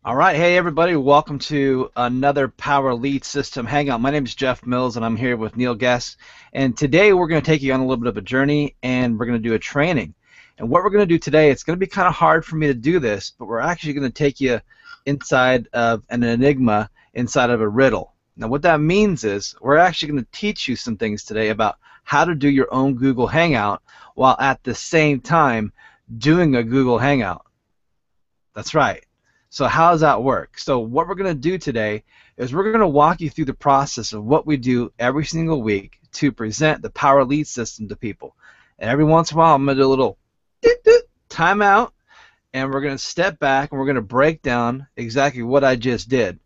All right, hey everybody, welcome to another Power Lead System Hangout. My name is Jeff Mills and I'm here with Neil Guest. And today we're going to take you on a little bit of a journey and we're going to do a training. And what we're going to do today, it's going to be kind of hard for me to do this, but we're actually going to take you inside of an enigma, inside of a riddle. Now what that means is we're actually going to teach you some things today about how to do your own Google Hangout while at the same time doing a Google Hangout. That's right. So how does that work? So what we're going to do today is we're going to walk you through the process of what we do every single week to present the Power Lead System to people. And every once in a while I'm going to do a little timeout, and we're going to step back and we're going to break down exactly what I just did.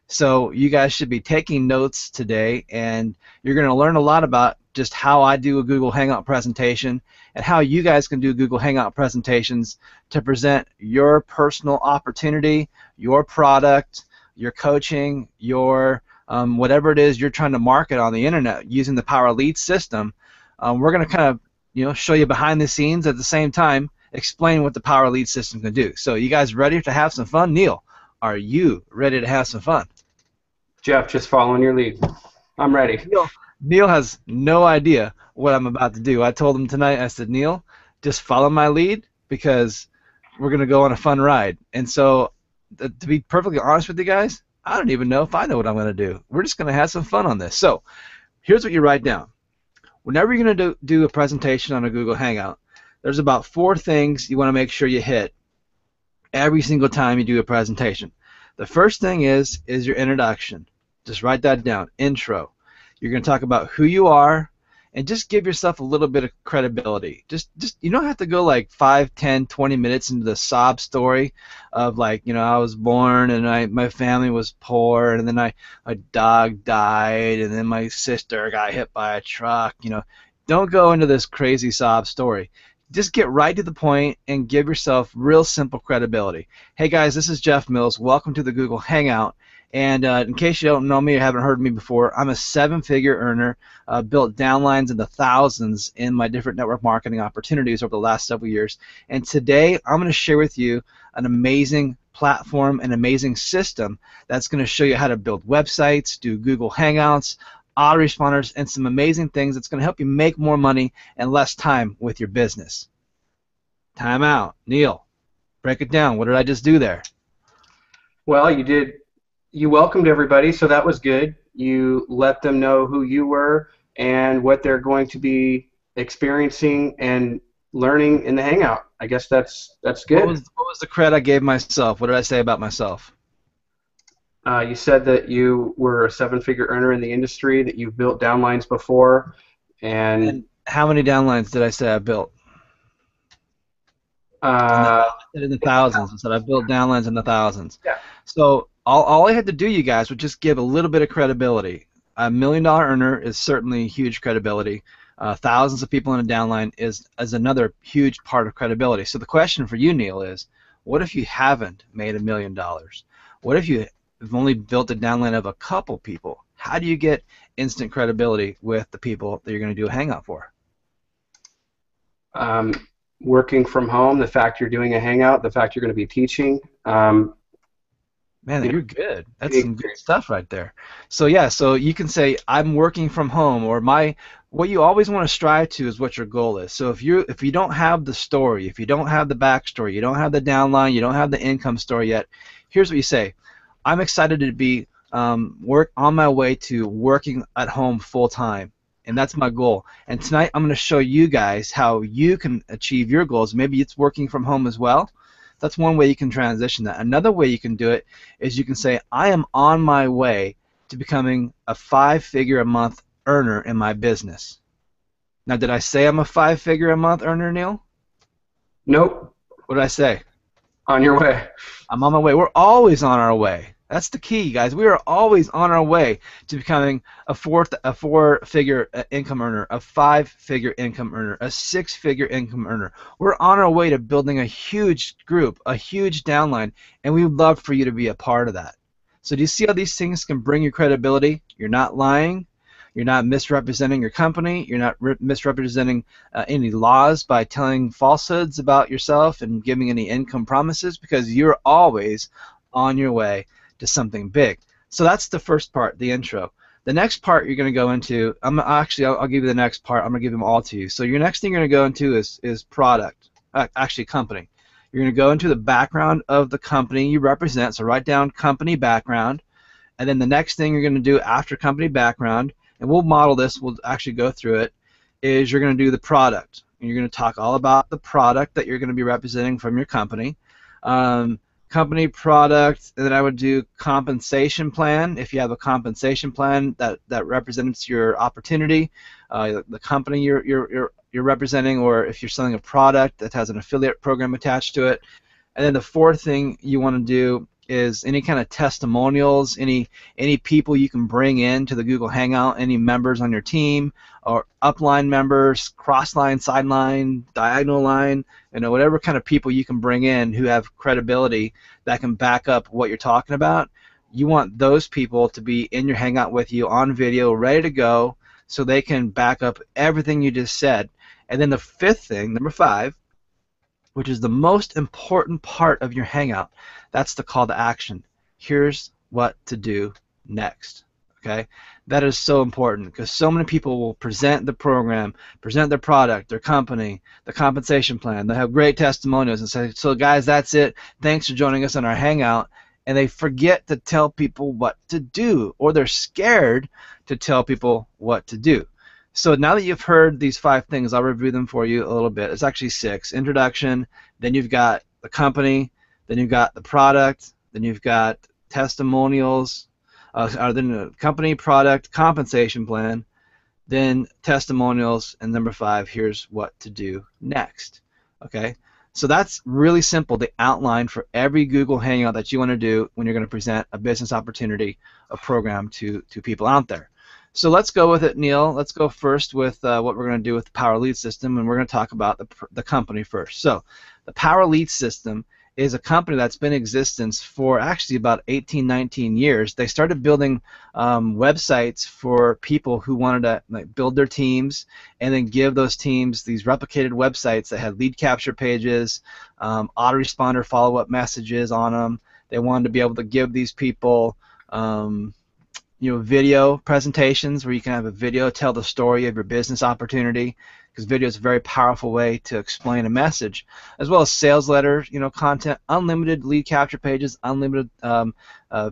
So you guys should be taking notes today, and you're going to learn a lot about just how I do a Google Hangout presentation and how you guys can do Google Hangout presentations to present your personal opportunity, your product, your coaching, your whatever it is you're trying to market on the internet using the Power Lead system. We're going to kind of show you behind the scenes at the same time explain what the Power Lead system can do. So you guys ready to have some fun? Neil, are you ready to have some fun? Jeff, just following your lead. I'm ready. Neil has no idea what I'm about to do. I told him tonight, I said, Neil, just follow my lead because we're going to go on a fun ride. And so, to be perfectly honest with you guys, I don't even know if I know what I'm going to do. We're just going to have some fun on this. So, here's what you write down. Whenever you're going to do a presentation on a Google Hangout, there's about 4 things you want to make sure you hit every single time you do a presentation. The first thing is your introduction. Just write that down, intro. You're going to talk about who you are and just give yourself a little bit of credibility. Just you don't have to go like 5, 10, 20 minutes into the sob story of like, I was born and my family was poor and then my dog died and then my sister got hit by a truck. Don't go into this crazy sob story. Just get right to the point and give yourself real simple credibility. Hey guys, this is Jeff Mills. Welcome to the Google Hangout. And in case you don't know me or haven't heard me before, I'm a 7-figure earner, built downlines in the thousands in my different network marketing opportunities over the last several years. And today I'm going to share with you an amazing platform, an amazing system that's going to show you how to build websites, do Google Hangouts, autoresponders, and some amazing things that's going to help you make more money and less time with your business. Time out. Neil, break it down. What did I just do there? Well, you welcomed everybody, so that was good. You let them know who you were and what they're going to be experiencing and learning in the Hangout. I guess that's good. What was the credit I gave myself? What did I say about myself? You said that you were a 7-figure earner in the industry, that you've built downlines before, and how many downlines did I say I built? In the thousands. I said I built downlines in the thousands. Yeah. So all I had to do, you guys, was just give a little bit of credibility. A $1 million earner is certainly huge credibility. Thousands of people in a downline is another huge part of credibility. So the question for you, Neil, is what if you haven't made $1 million? What if you've only built a downline of a couple people? How do you get instant credibility with the people that you're going to do a hangout for? Working from home, the fact you're doing a hangout, the fact you're going to be teaching. Man, you're good. That's some good stuff right there. So yeah, so you can say I'm working from home, or what you always want to strive to is what your goal is. So if you don't have the story, if you don't have the backstory, you don't have the downline, you don't have the income story yet, here's what you say. I'm excited to be on my way to working at home full time. And that's my goal. And tonight I'm going to show you guys how you can achieve your goals. Maybe it's working from home as well. That's one way you can transition that. Another way you can do it is you can say, I am on my way to becoming a 5-figure a month earner in my business. Now, did I say I'm a 5-figure a month earner, Neil? Nope. What did I say? On your way. I'm on my way. We're always on our way. That's the key, guys. We are always on our way to becoming a 4-figure income earner, a 5-figure income earner, a 6-figure income earner. We're on our way to building a huge group, a huge downline, and we would love for you to be a part of that. So do you see how these things can bring you credibility? You're not lying. You're not misrepresenting your company. You're not misrepresenting any laws by telling falsehoods about yourself and giving any income promises, because you're always on your way to something big. So that's the first part, the intro. The next part you're going to go into, I'll give you the next part. I'm going to give them all to you. So your next thing you're going to go into is product, actually company. You're going to go into the background of the company you represent. So write down company background. And then the next thing you're going to do after company background, and we'll model this, we'll actually go through it, is you're going to do the product. And you're going to talk all about the product that you're going to be representing from your company. Company product, and then I would do compensation plan. If you have a compensation plan that represents your opportunity, the company you're representing, or if you're selling a product that has an affiliate program attached to it. And then the fourth thing you want to do is any kind of testimonials, any people you can bring in to the Google Hangout, any members on your team, or upline members, cross-line, sideline, diagonal line, whatever kind of people you can bring in who have credibility that can back up what you're talking about. You want those people to be in your Hangout with you on video, ready to go, so they can back up everything you just said. And then the fifth thing, number 5, which is the most important part of your Hangout, that's the call to action. Here's what to do next. Okay? That is so important because so many people will present the program, present their product, their company, the compensation plan. They have great testimonials and say, so guys, that's it. Thanks for joining us on our Hangout. And they forget to tell people what to do, or they're scared to tell people what to do. So now that you've heard these 5 things, I'll review them for you a little bit. It's actually 6. Introduction, then you've got the company, then you've got the product, then you've got testimonials, then the company, product, compensation plan, then testimonials, and number 5, here's what to do next. Okay? So that's really simple, the outline for every Google Hangout that you want to do when you're going to present a business opportunity, a program to people out there. So let's go with it, Neil. Let's go first with what we're going to do with the Power Lead System, and we're going to talk about the company first. So the Power Lead System is a company that's been in existence for actually about 18, 19 years. They started building websites for people who wanted to build their teams and then give those teams these replicated websites that had lead capture pages, autoresponder follow-up messages on them. They wanted to be able to give these people video presentations where you can have a video tell the story of your business opportunity, because video is a very powerful way to explain a message, as well as sales letters, content, unlimited lead capture pages, unlimited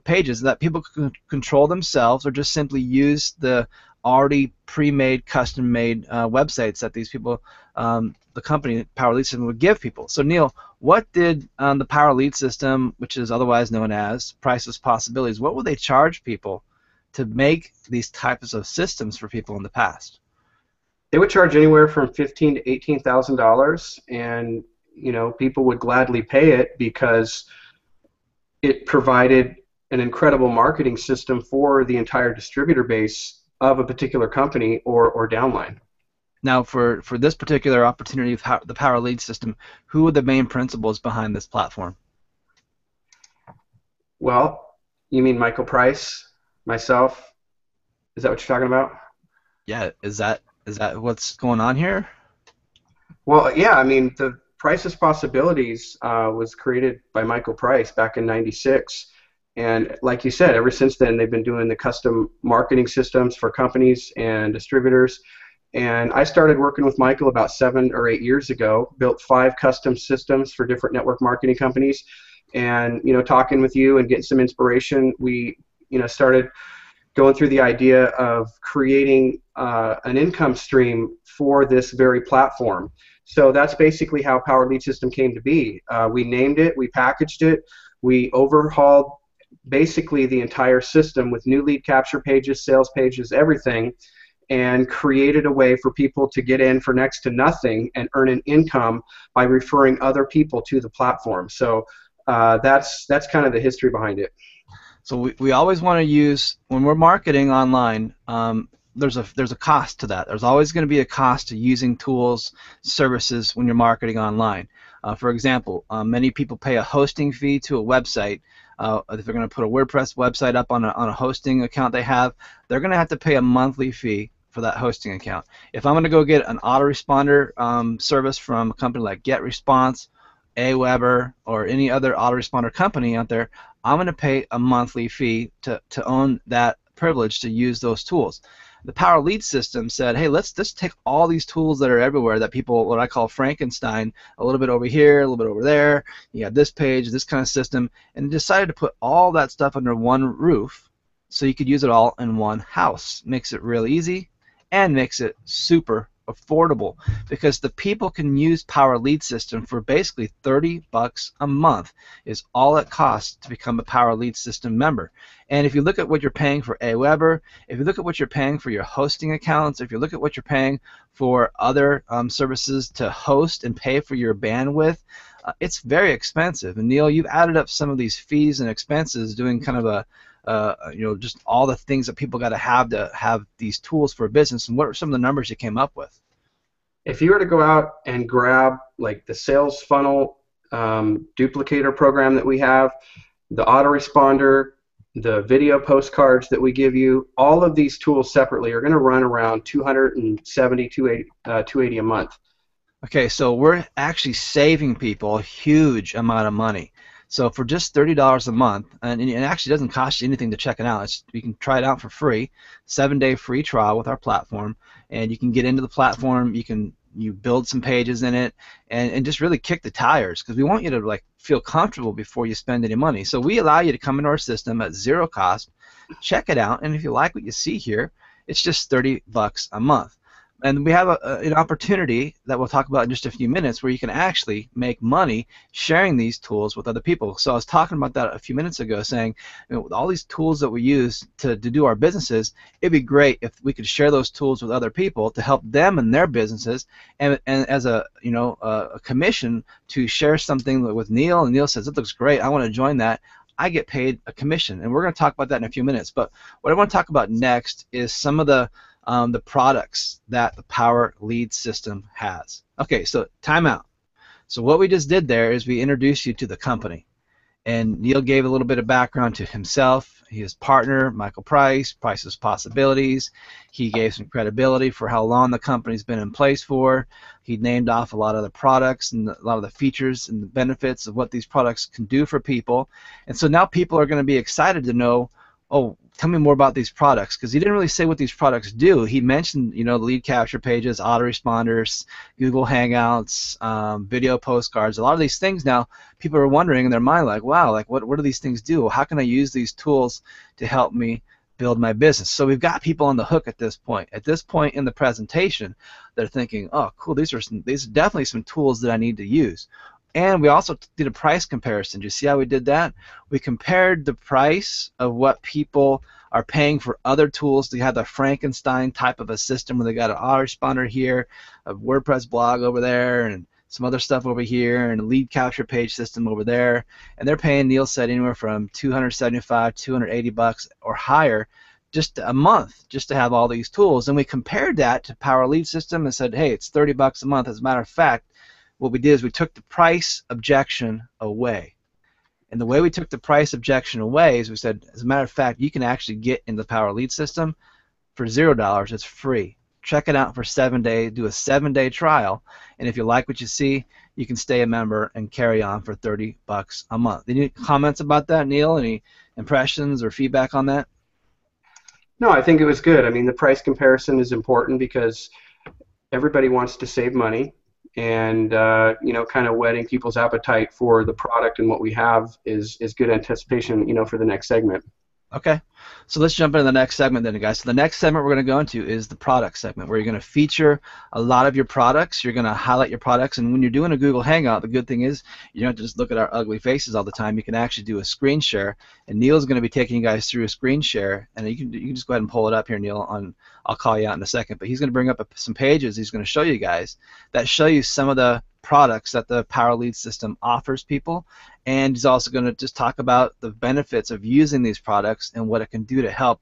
pages that people can control themselves, or just simply use the already pre-made, custom-made websites that these people, the company Power Lead System, would give people. So Neil, what did the Power Lead System, which is otherwise known as Priceless Possibilities, what would they charge people to make these types of systems for people in the past? They would charge anywhere from $15,000 to $18,000, and people would gladly pay it because it provided an incredible marketing system for the entire distributor base of a particular company or downline. Now, for this particular opportunity of the Power Lead System, who are the main principals behind this platform? Well, you mean Michael Price, myself? Is that what you're talking about? Yeah, is that what's going on here? Well, yeah, I mean, the Priceless Possibilities was created by Michael Price back in '96, and like you said, ever since then they've been doing the custom marketing systems for companies and distributors. And I started working with Michael about 7 or 8 years ago, built 5 custom systems for different network marketing companies, and talking with you and getting some inspiration, we started going through the idea of creating an income stream for this very platform. So that's basically how Power Lead System came to be. We named it, we packaged it, we overhauled basically the entire system with new lead capture pages, sales pages, everything, and created a way for people to get in for next to nothing and earn an income by referring other people to the platform. So that's kind of the history behind it. So we always want to use, when we're marketing online, there's a cost to that. There's always going to be a cost to using tools, services when you're marketing online. For example, many people pay a hosting fee to a website. If they're going to put a WordPress website up on a hosting account they have, they're going to have to pay a monthly fee for that hosting account. If I'm going to go get an autoresponder service from a company like GetResponse, AWeber or any other autoresponder company out there, I'm going to pay a monthly fee to own that privilege to use those tools. The Power Lead system said, hey, let's just take all these tools that are everywhere that people, what I call Frankenstein, a little bit over here, a little bit over there, you have this page, this kind of system, and decided to put all that stuff under one roof so you could use it all in one house. Makes it real easy and makes it super affordable because the people can use Power Lead System for basically $30 a month is all it costs to become a Power Lead System member. And if you look at what you're paying for AWeber, if you look at what you're paying for your hosting accounts, if you look at what you're paying for other services to host and pay for your bandwidth, it's very expensive. And Neil, you've added up some of these fees and expenses doing kind of a just all the things that people got to have these tools for a business. And what are some of the numbers you came up with? If you were to go out and grab like the sales funnel duplicator program that we have, the autoresponder, the video postcards that we give you, all of these tools separately are going to run around $270, $280 a month. Okay, so we're actually saving people a huge amount of money. So for just $30 a month, and it actually doesn't cost you anything to check it out. You can try it out for free, 7-day free trial with our platform, and you can get into the platform. You build some pages in it, and just really kick the tires because we want you to like feel comfortable before you spend any money. So we allow you to come into our system at zero cost, check it out, and if you like what you see here, it's just $30 a month. And we have an opportunity that we'll talk about in just a few minutes where you can actually make money sharing these tools with other people. So I was talking about that a few minutes ago, saying, with all these tools that we use to do our businesses, it'd be great if we could share those tools with other people to help them in their businesses, and as a commission to share something with Neil, and Neil says, it looks great, I want to join that. I get paid a commission, and we're going to talk about that in a few minutes. But what I want to talk about next is some of the products that the Power Lead System has. Okay, so time out. So what we just did there is we introduced you to the company. And Neil gave a little bit of background to himself, his partner, Michael Price, Price's Possibilities. He gave some credibility for how long the company's been in place for. He named off a lot of the products and a lot of the features and the benefits of what these products can do for people. And so now people are going to be excited to know, oh, tell me more about these products, because he didn't really say what these products do. He mentioned, the lead capture pages, autoresponders, Google Hangouts, video postcards, a lot of these things. Now, people are wondering in their mind, like, wow, like what do these things do? How can I use these tools to help me build my business? So we've got people on the hook at this point. At this point in the presentation, they're thinking, oh, cool, these are definitely some tools that I need to use. And we also did a price comparison. Do you see how we did that? We compared the price of what people are paying for other tools. They have the Frankenstein type of a system where they got an autoresponder here, a WordPress blog over there, and some other stuff over here, and a lead capture page system over there. And they're paying, Neil said, anywhere from $275, $280 or higher just a month just to have all these tools. And we compared that to Power Lead System and said, hey, it's $30 a month. As a matter of fact, what we did is we took the price objection away. And the way we took the price objection away is we said, as a matter of fact, you can actually get in the Power Lead System for $0. It's free. Check it out for 7 days. Do a 7-day trial. And if you like what you see, you can stay a member and carry on for $30 a month. Any comments about that, Neil? Any impressions or feedback on that? No, I think it was good. I mean, the price comparison is important because everybody wants to save money. And kind of whetting people's appetite for the product and what we have is good anticipation, for the next segment. Okay, so let's jump into the next segment then, guys. So the next segment we're going to go into is the product segment, where you're going to feature a lot of your products. You're going to highlight your products, and when you're doing a Google Hangout, the good thing is you don't have to just look at our ugly faces all the time. You can actually do a screen share, and Neil's going to be taking you guys through a screen share, and you can just go ahead and pull it up here, Neil. I'll call you out in a second, but he's going to bring up some pages he's going to show you guys that show you some of the products that the Power Lead System offers people, and he's also going to just talk about the benefits of using these products and what it can do to help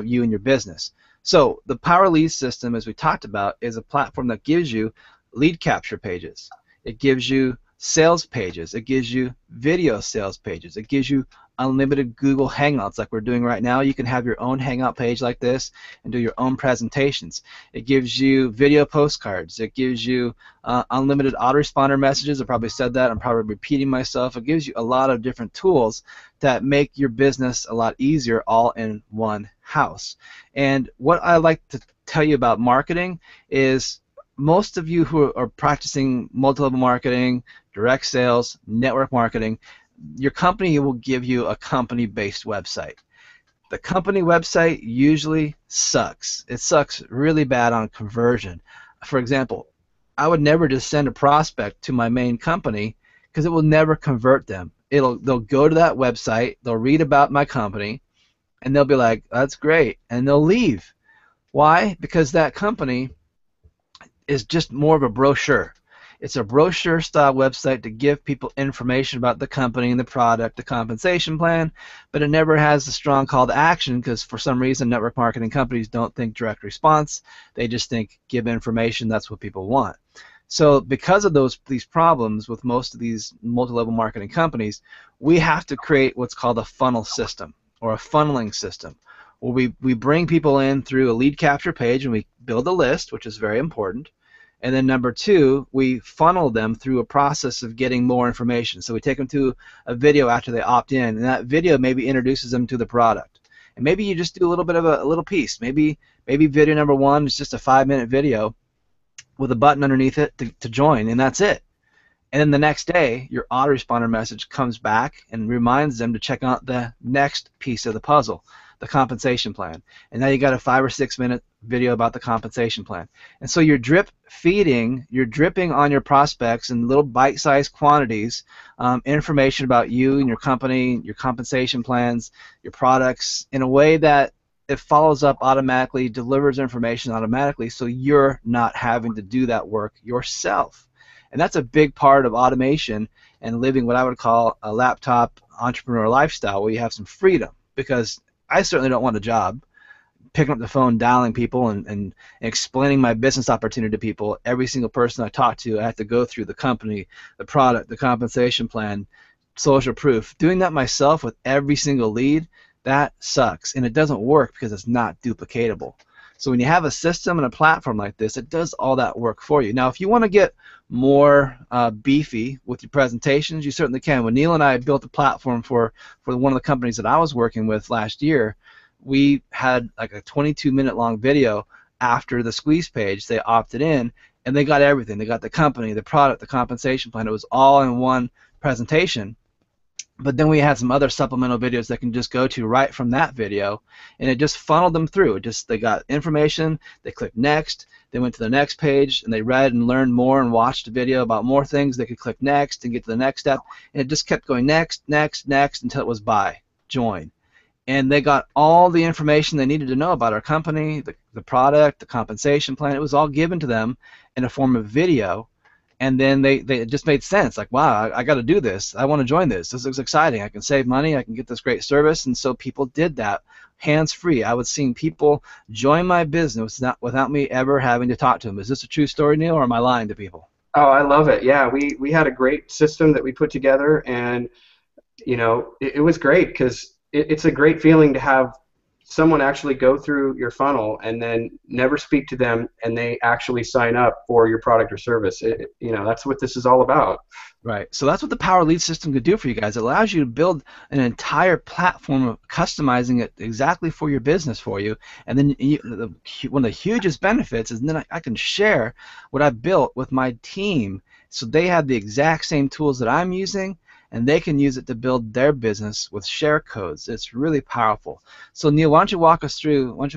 you and your business. So the Power Lead System, as we talked about, is a platform that gives you lead capture pages. It gives you sales pages. It gives you video sales pages. It gives you unlimited Google Hangouts like we're doing right now. You can have your own Hangout page like this and do your own presentations. It gives you video postcards. It gives you unlimited autoresponder messages. I probably said that. I'm probably repeating myself. It gives you a lot of different tools that make your business a lot easier all in one house. And what I like to tell you about marketing is most of you who are practicing multi-level marketing, direct sales, network marketing, your company will give you a company-based website. The company website usually sucks. It sucks really bad on conversion. For example, I would never just send a prospect to my main company because it will never convert them. They'll go to that website, they'll read about my company, and they'll be like, that's great, and they'll leave. Why? Because that company is just more of a brochure. It's a brochure style website to give people information about the company and the product, the compensation plan, but it never has a strong call to action because for some reason network marketing companies don't think direct response. They just think give information, that's what people want. So because of these problems with most of these multi-level marketing companies, we have to create what's called a funnel system or a funneling system where we bring people in through a lead capture page and we build a list, which is very important. And then number two, we funnel them through a process of getting more information. So we take them to a video after they opt in, and that video maybe introduces them to the product. And maybe you just do a little bit of a little piece. Maybe video number one is just a 5-minute video with a button underneath it to join, and that's it. And then the next day, your autoresponder message comes back and reminds them to check out the next piece of the puzzle, the compensation plan. And now you got a 5 or 6 minute video about the compensation plan. And so you're dripping on your prospects in little bite-sized quantities, information about you and your company, your compensation plans, your products, in a way that it follows up automatically, delivers information automatically, so you're not having to do that work yourself. And that's a big part of automation and living what I would call a laptop entrepreneur lifestyle where you have some freedom, because I certainly don't want a job picking up the phone, dialing people, and explaining my business opportunity to people. Every single person I talk to, I have to go through the company, the product, the compensation plan, social proof. Doing that myself with every single lead, that sucks, and it doesn't work because it's not duplicatable. So when you have a system and a platform like this, it does all that work for you. Now, if you want to get more beefy with your presentations, you certainly can. When Neil and I built a platform for one of the companies that I was working with last year, we had like a 22-minute long video after the squeeze page. They opted in, and they got everything. They got the company, the product, the compensation plan. It was all in one presentation. But then we had some other supplemental videos that can just go to right from that video, and it just funneled them through. They got information, they clicked next, they went to the next page, and they read and learned more and watched a video about more things. They could click next and get to the next step, and it just kept going next, next, next until it was buy, join. And they got all the information they needed to know about our company, the product, the compensation plan. It was all given to them in a form of video. And then it just made sense. Like, wow, I got to do this. I want to join this. This looks exciting. I can save money. I can get this great service. And so people did that hands-free. I was seeing people join my business without me ever having to talk to them. Is this a true story, Neil, or am I lying to people? Oh, I love it. Yeah, we had a great system that we put together, and it was great because it's a great feeling to have someone actually go through your funnel and then never speak to them, and they actually sign up for your product or service. That's what this is all about. Right. So that's what the Power Lead system could do for you guys. It allows you to build an entire platform of customizing it exactly for your business for you. And then one of the hugest benefits is then I can share what I built with my team, so they have the exact same tools that I'm using, and they can use it to build their business with share codes. It's really powerful. So Neil, why don't you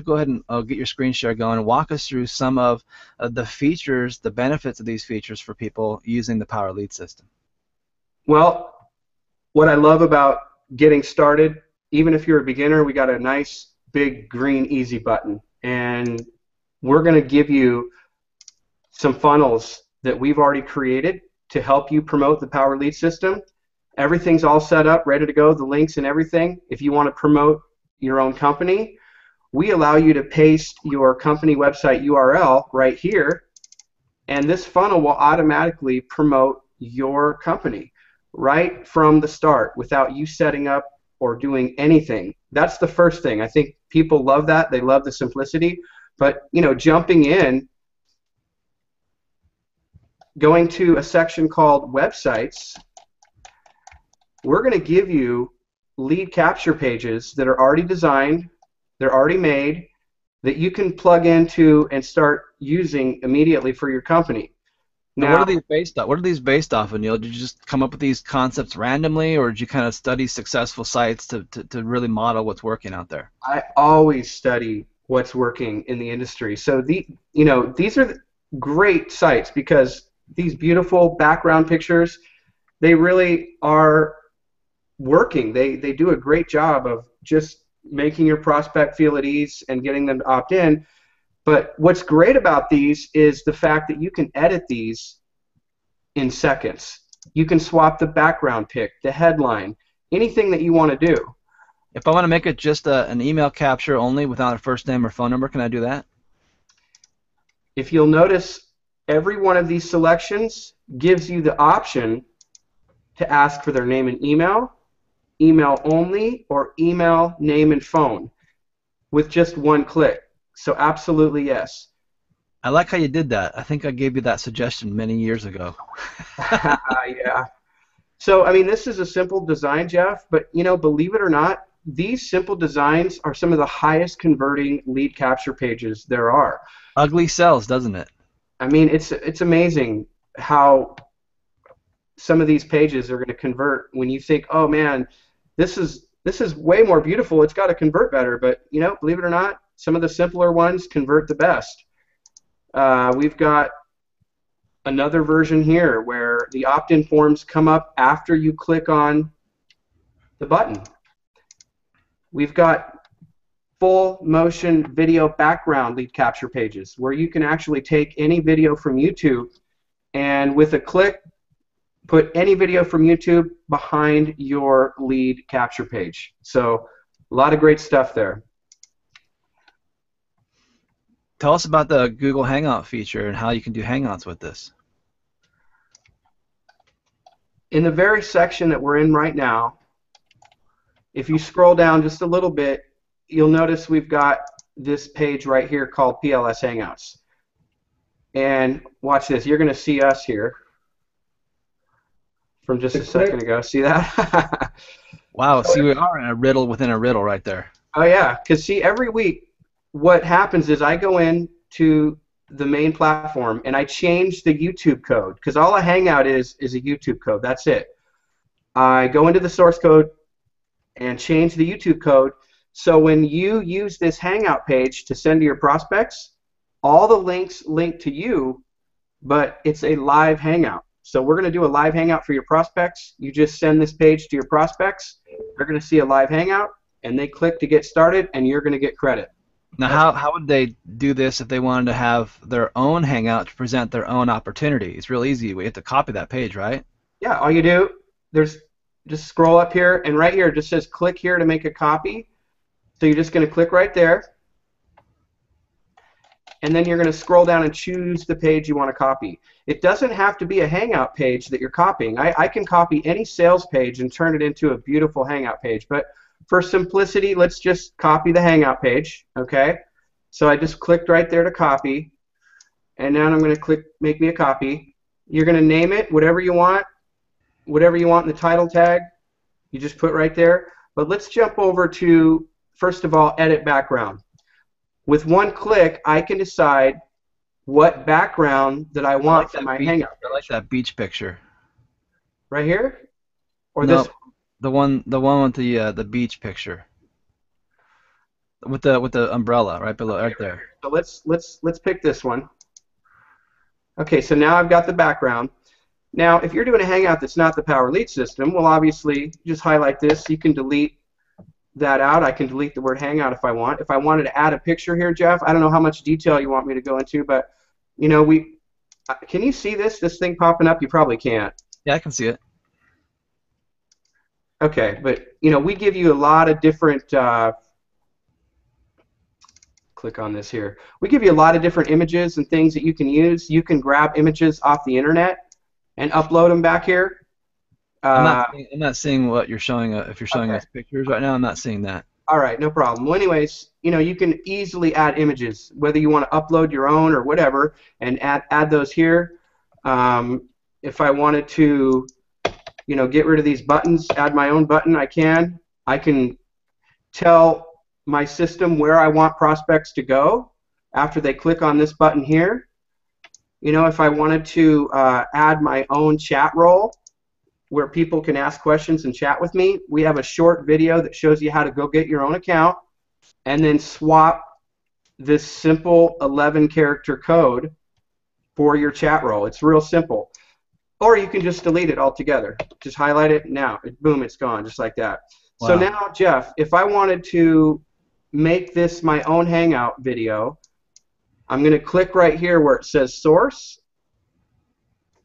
go ahead and get your screen share going and walk us through some of the features, the benefits of these features for people using the Power Lead system. Well, what I love about getting started, even if you're a beginner, we got a nice big green easy button, and we're going to give you some funnels that we've already created to help you promote the Power Lead system. Everything's all set up, ready to go, the links and everything. If you want to promote your own company, we allow you to paste your company website URL right here, and this funnel will automatically promote your company right from the start without you setting up or doing anything. That's the first thing. I think people love that. They love the simplicity. But, jumping in, going to a section called websites, we're going to give you lead capture pages that are already designed, they're already made, that you can plug into and start using immediately for your company. Now, what Now, are these based off? What are these based off of, Neil? Did you just come up with these concepts randomly, or did you kind of study successful sites to really model what's working out there? I always study what's working in the industry. So these are great sites because these beautiful background pictures, they really are working. They do a great job of just making your prospect feel at ease and getting them to opt in. But what's great about these is the fact that you can edit these in seconds. You can swap the background pic, the headline, anything that you want to do. If I want to make it just an email capture only without a first name or phone number, can I do that? If you'll notice, every one of these selections gives you the option to ask for their name and email, email only, or email, name, and phone with just one click. So absolutely yes. I like how you did that. I think I gave you that suggestion many years ago. Yeah. So, I mean, this is a simple design, Jeff, but, believe it or not, these simple designs are some of the highest converting lead capture pages there are. Ugly sells, doesn't it? I mean, it's amazing how some of these pages are going to convert when you think, oh man, this is way more beautiful. It's got to convert better. But believe it or not, some of the simpler ones convert the best. We've got another version here where the opt-in forms come up after you click on the button. We've got full motion video background lead capture pages where you can actually take any video from YouTube and with a click put any video from YouTube behind your lead capture page. So a lot of great stuff there. Tell us about the Google Hangout feature and how you can do Hangouts with this. In the very section that we're in right now, if you scroll down just a little bit, you'll notice we've got this page right here called PLS Hangouts. And watch this. You're going to see us here from just a second ago. See that? Wow, see, we are in a riddle within a riddle right there. Oh, yeah. Because, see, every week what happens is I go in to the main platform and I change the YouTube code because all a Hangout is a YouTube code. That's it. I go into the source code and change the YouTube code. So when you use this Hangout page to send to your prospects, all the links link to you, but it's a live Hangout. So we're going to do a live Hangout for your prospects. You just send this page to your prospects. They're going to see a live Hangout, and they click to get started, and you're going to get credit. Now, how would they do this if they wanted to have their own Hangout to present their own opportunity? It's real easy. We have to copy that page, right? Yeah, all you do, just scroll up here, and right here it just says click here to make a copy. So you're just going to click right there, and then you're going to scroll down and choose the page you want to copy. It doesn't have to be a Hangout page that you're copying. I can copy any sales page and turn it into a beautiful Hangout page, but for simplicity, let's just copy the Hangout page, okay? So I just clicked right there to copy, and now I'm going to click Make Me a Copy. You're going to name it whatever you want in the title tag. You just put right there. But let's jump over to, first of all, Edit Background. With one click, I can decide what background that I want for my Hangout page. I like that beach picture. Right here? Or No, this? the one with the beach picture. With the umbrella right below, right there. So let's pick this one. Okay, so now I've got the background. Now, if you're doing a Hangout that's not the Power Lead system, well, obviously, just highlight this. You can delete that out. I can delete the word Hangout if I want. If I wanted to add a picture here, Jeff, I don't know how much detail you want me to go into, but can you see this thing popping up? You probably can't. Yeah, I can see it. Okay, but we give you a lot of different click on this here. We give you a lot of different images and things that you can use. You can grab images off the internet and upload them back here. I'm not seeing what you're showing. If you're showing Okay. us pictures right now, I'm not seeing that. All right, no problem. Well, anyways, you can easily add images, whether you want to upload your own or whatever, and add those here. If I wanted to, get rid of these buttons, add my own button, I can. I can tell my system where I want prospects to go after they click on this button here. If I wanted to add my own chat role where people can ask questions and chat with me, we have a short video that shows you how to go get your own account and then swap this simple 11-character code for your chat role. It's real simple. Or you can just delete it altogether. Just highlight it now. Boom, it's gone, just like that. Wow. So now, Jeff, if I wanted to make this my own Hangout video, I'm going to click right here where it says source.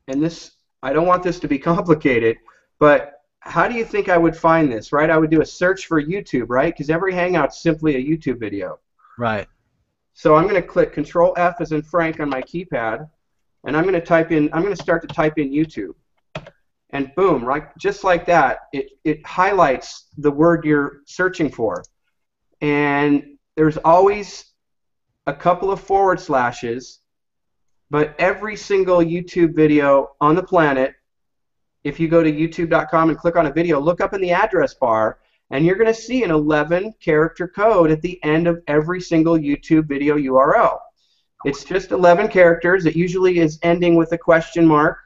And this, I don't want this to be complicated, but how do you think I would find this, right? I would do a search for YouTube, right? Because every Hangout's simply a YouTube video. Right. So I'm going to click Control F as in Frank on my keypad, and I'm going to start to type in YouTube. And boom, right, just like that, it highlights the word you're searching for. And there's always a couple of forward slashes, but every single YouTube video on the planet, if you go to youtube.com and click on a video, look up in the address bar, and you're going to see an 11-character code at the end of every single YouTube video URL. It's just 11 characters. It usually is ending with a question mark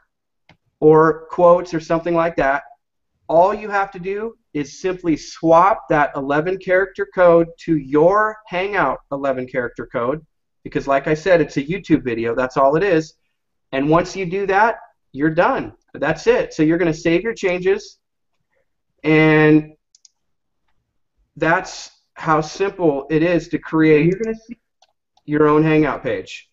or quotes or something like that. All you have to do is simply swap that 11-character code to your Hangout 11-character code, because like I said, it's a YouTube video. That's all it is. And once you do that, you're done. That's it. So you're going to save your changes, and that's how simple it is to create your own Hangout page.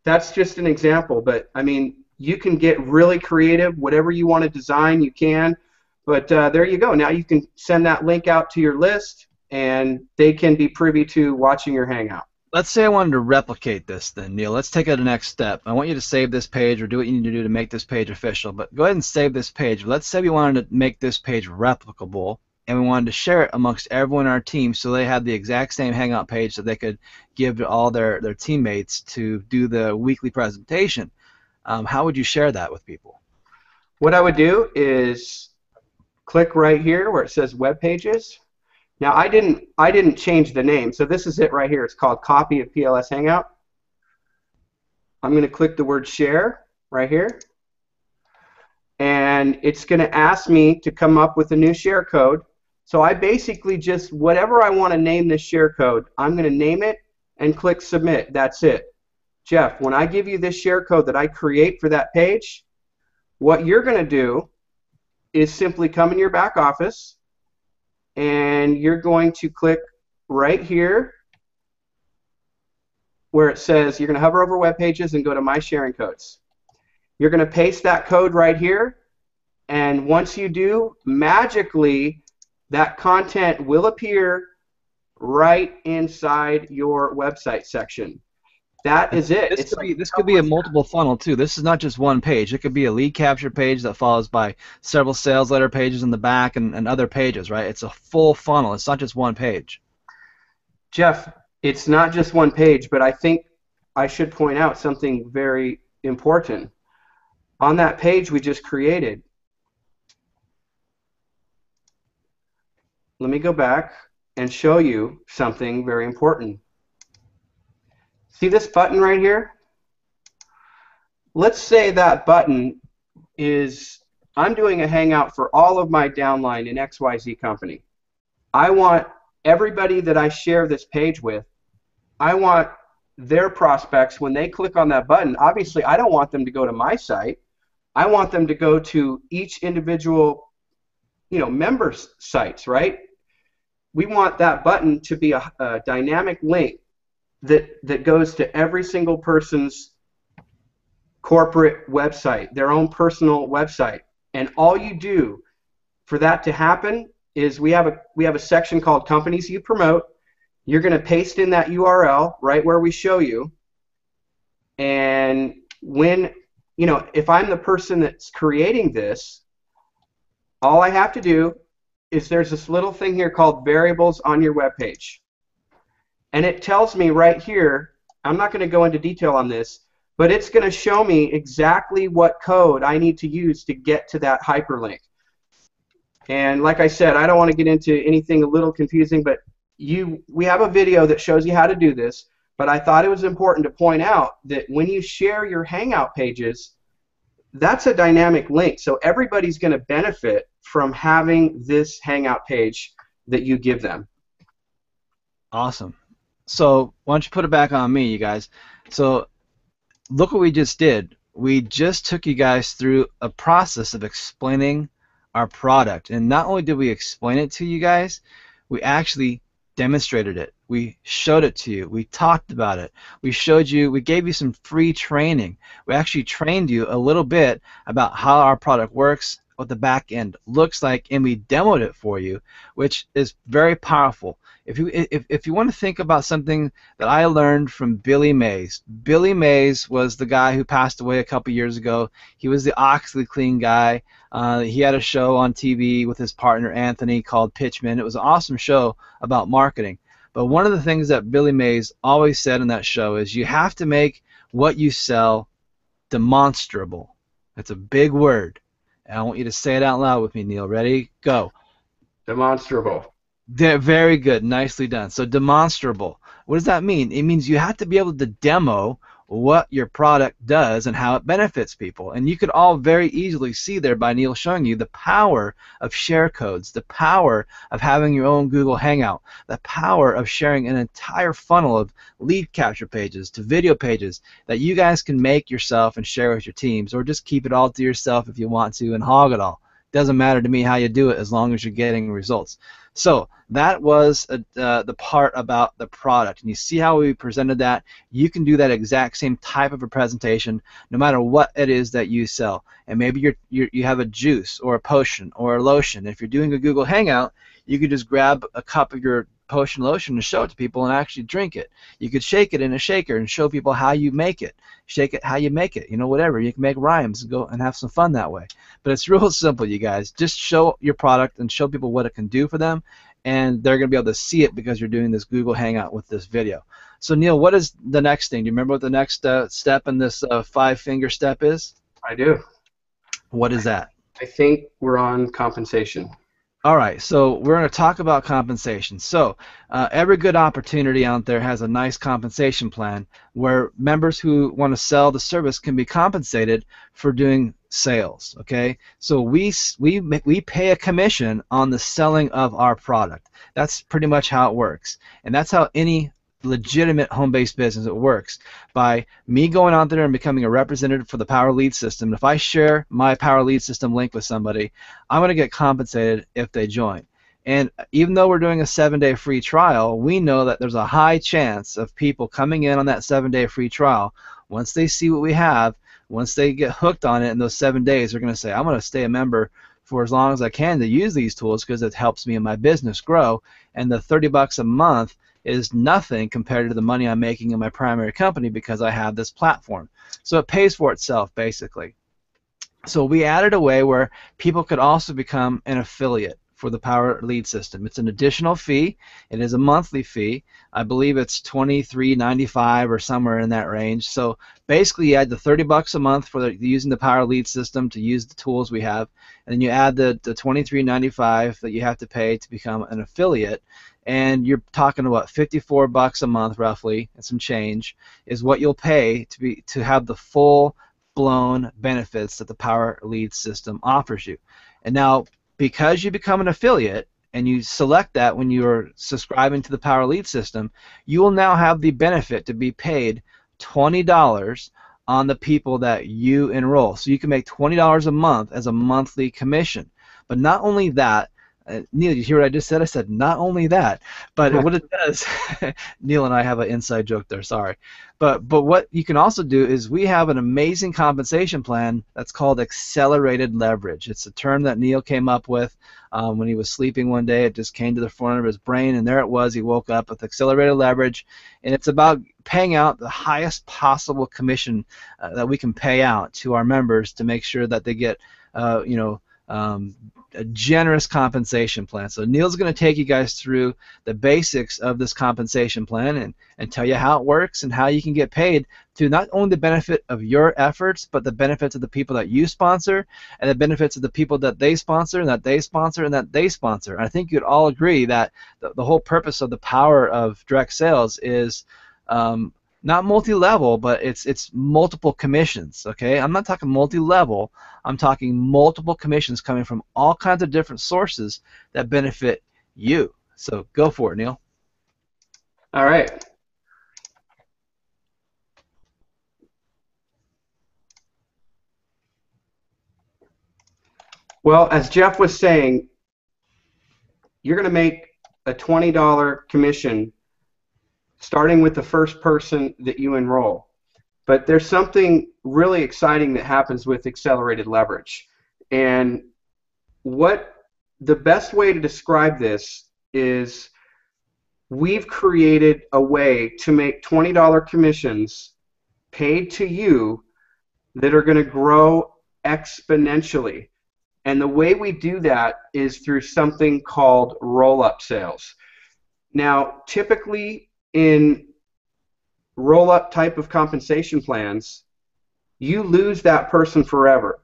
That's just an example, but I mean, you can get really creative. Whatever you want to design, you can. But there you go. Now you can send that link out to your list, and they can be privy to watching your Hangout. Let's say I wanted to replicate this then, Neil. Let's take it the next step. I want you to save this page or do what you need to do to make this page official. But go ahead and save this page. Let's say we wanted to make this page replicable, and we wanted to share it amongst everyone in our team so they had the exact same Hangout page so they could give to all their teammates to do the weekly presentation. How would you share that with people? What I would do is click right here where it says Web Pages. Now I didn't change the name, so this is it right here. It's called Copy of PLS Hangout. I'm going to click the word Share right here, and it's going to ask me to come up with a new share code. So I basically just, whatever I want to name this share code, I'm going to name it and click Submit. That's it. Jeff, when I give you this share code that I create for that page, what you're going to do is simply come in your back office, and you're going to click right here where it says, you're going to hover over Web Pages and go to My Sharing Codes. You're going to paste that code right here, and once you do, magically that content will appear right inside your website section. That is it. This could be a multiple funnel too. This is not just one page. It could be a lead capture page that follows by several sales letter pages in the back and other pages, right? It's a full funnel. It's not just one page. Jeff, it's not just one page, but I think I should point out something very important. On that page we just created, let me go back and show you something very important. See this button right here? Let's say that button is, I'm doing a Hangout for all of my downline in XYZ company. I want everybody that I share this page with, I want their prospects, when they click on that button, obviously I don't want them to go to my site. I want them to go to each individual, members' sites, right? We want that button to be a dynamic link that goes to every single person's corporate website, their own personal website. And all you do for that to happen is we have a section called Companies You Promote. You're going to paste in that URL right where we show you. And when if I'm the person that's creating this, all I have to do is there's this little thing here called variables on your web page. And it tells me right here, I'm not going to go into detail on this, but it's going to show me exactly what code I need to use to get to that hyperlink. And like I said, I don't want to get into anything a little confusing, but we have a video that shows you how to do this, but I thought it was important to point out that when you share your Hangout pages, that's a dynamic link. So everybody's going to benefit from having this Hangout page that you give them. Awesome. So why don't you put it back on me, you guys. So look what we just did. We just took you guys through a process of explaining our product. And not only did we explain it to you guys, we actually demonstrated it. We showed it to you. We talked about it. We showed you, we gave you some free training. We actually trained you a little bit about how our product works, what the back end looks like, and we demoed it for you, which is very powerful. If you want to think about something that I learned from Billy Mays. Billy Mays was the guy who passed away a couple years ago. He was the OxyClean guy. He had a show on TV with his partner Anthony called Pitchman. It was an awesome show about marketing. But one of the things that Billy Mays always said in that show is you have to make what you sell demonstrable. That's a big word. And I want you to say it out loud with me, Neil. Ready? Go. Demonstrable. Very good. Nicely done. So demonstrable. What does that mean? It means you have to be able to demo what your product does and how it benefits people. And you could all very easily see there by Neil showing you the power of share codes, the power of having your own Google Hangout, the power of sharing an entire funnel of lead capture pages to video pages that you guys can make yourself and share with your teams, or just keep it all to yourself if you want to and hog it all. Doesn't matter to me how you do it as long as you're getting results. So that was the part about the product, and you see how we presented that. You can do that exact same type of a presentation no matter what it is that you sell. And maybe you have a juice or a potion or a lotion. If you're doing a Google Hangout, you could just grab a cup of your potion lotion and show it to people and actually drink it. You could shake it in a shaker and show people how you make it. Shake it how you make it. Whatever. You can make rhymes and go and have some fun that way. But it's real simple, you guys. Just show your product and show people what it can do for them, and they're going to be able to see it because you're doing this Google Hangout with this video. So Neil, what is the next thing? Do you remember what the next step in this 5-finger step is? I do. What is that? I think we're on compensation. All right, so we're going to talk about compensation. So every good opportunity out there has a nice compensation plan where members who want to sell the service can be compensated for doing sales. Okay, so we pay a commission on the selling of our product. That's pretty much how it works, and that's how any legitimate home-based business it works, by me going out there and becoming a representative for the Power Lead System. If I share my Power Lead System link with somebody, I'm going to get compensated if they join. And even though we're doing a 7-day free trial, we know that there's a high chance of people coming in on that 7-day free trial. Once they see what we have, once they get hooked on it in those 7 days, they're going to say, I'm going to stay a member for as long as I can to use these tools because it helps me and my business grow. And the $30 a month is nothing compared to the money I'm making in my primary company because I have this platform. So it pays for itself, basically. So we added a way where people could also become an affiliate for the Power Lead System. It's an additional fee. It is a monthly fee. I believe it's $23.95 or somewhere in that range. So basically you add the $30 a month for using the Power Lead System to use the tools we have, and then you add the $23.95 that you have to pay to become an affiliate. And you're talking about $54 a month roughly, and some change, is what you'll pay to have the full-blown benefits that the Power Lead System offers you. And now, because you become an affiliate and you select that when you're subscribing to the Power Lead System, you will now have the benefit to be paid $20 on the people that you enroll. So you can make $20 a month as a monthly commission. But not only that, Neil, you hear what I just said? I said not only that, but what it does, Neil and I have an inside joke there, sorry. But what you can also do is we have an amazing compensation plan that's called accelerated leverage. It's a term that Neil came up with when he was sleeping one day. It just came to the front of his brain, and there it was. He woke up with accelerated leverage, and it's about paying out the highest possible commission that we can pay out to our members to make sure that they get, a generous compensation plan. So Neil's going to take you guys through the basics of this compensation plan and tell you how it works and how you can get paid to not only the benefit of your efforts, but the benefits of the people that you sponsor and the benefits of the people that they sponsor and that they sponsor and that they sponsor. And I think you'd all agree that the whole purpose of the power of direct sales is not multi-level, but it's multiple commissions. Okay, I'm not talking multi-level. I'm talking multiple commissions coming from all kinds of different sources that benefit you. So go for it, Neil. All right. Well, as Jeff was saying, you're going to make a $20 commission starting with the first person that you enroll. But there's something really exciting that happens with accelerated leverage. And what the best way to describe this is we've created a way to make $20 commissions paid to you that are going to grow exponentially. And the way we do that is through something called roll-up sales. Now, typically in roll-up type of compensation plans, you lose that person forever.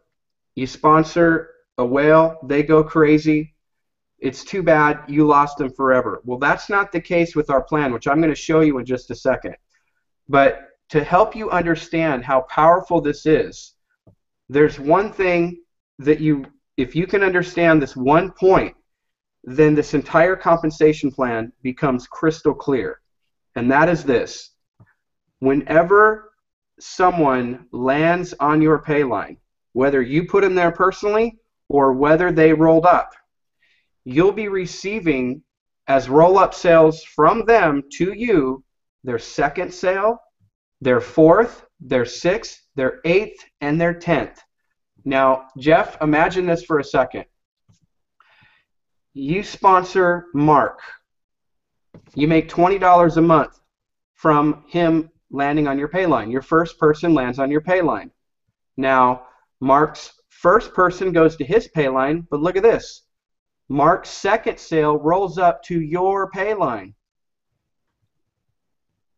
You sponsor a whale, they go crazy, it's too bad, you lost them forever. Well, that's not the case with our plan, which I'm going to show you in just a second. But to help you understand how powerful this is, there's one thing that if you can understand this one point, then this entire compensation plan becomes crystal clear. And that is this: whenever someone lands on your pay line, whether you put them there personally or whether they rolled up, you'll be receiving as roll-up sales from them to you their second sale, their fourth, their sixth, their eighth, and their 10th. Now, Jeff, imagine this for a second. You sponsor Mark. You make $20 a month from him landing on your pay line. Your first person lands on your pay line. Now, Mark's first person goes to his pay line, but look at this. Mark's second sale rolls up to your pay line.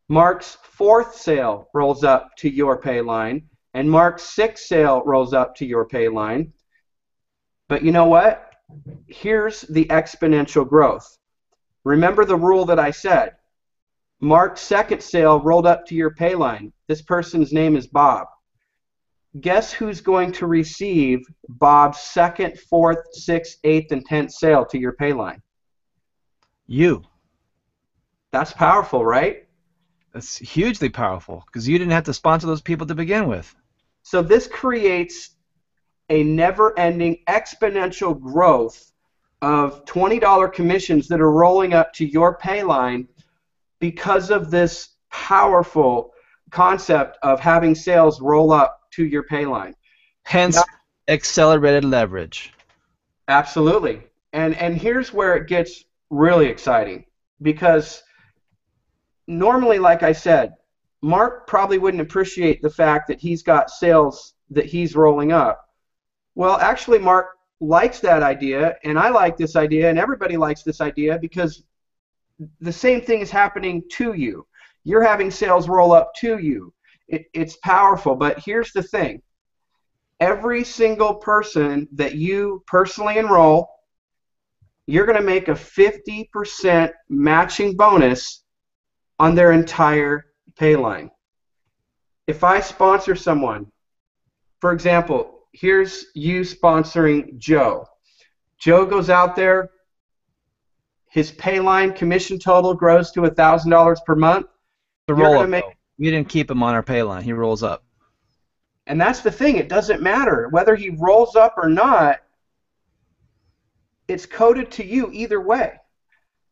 Mark's fourth sale rolls up to your pay line, and Mark's sixth sale rolls up to your pay line. But you know what? Here's the exponential growth. Remember the rule that I said. Mark's second sale rolled up to your pay line. This person's name is Bob. Guess who's going to receive Bob's second, fourth, sixth, eighth, and 10th sale to your pay line? You. That's powerful, right? That's hugely powerful because you didn't have to sponsor those people to begin with. So this creates a never-ending exponential growth of $20 commissions that are rolling up to your pay line because of this powerful concept of having sales roll up to your pay line. Hence, now, accelerated leverage. Absolutely. And here's where it gets really exciting, because normally, like I said, Mark probably wouldn't appreciate the fact that he's got sales that he's rolling up. Well, actually, Mark likes that idea, and I like this idea, and everybody likes this idea, because the same thing is happening to you. You're having sales roll up to you. It's powerful, but here's the thing. Every single person that you personally enroll, you're going to make a 50% matching bonus on their entire pay line. If I sponsor someone, for example, here's you sponsoring Joe. Joe goes out there, his pay line commission total grows to $1,000 per month. The roll up, we didn't keep him on our pay line. He rolls up. And that's the thing. It doesn't matter whether he rolls up or not. it's coded to you either way.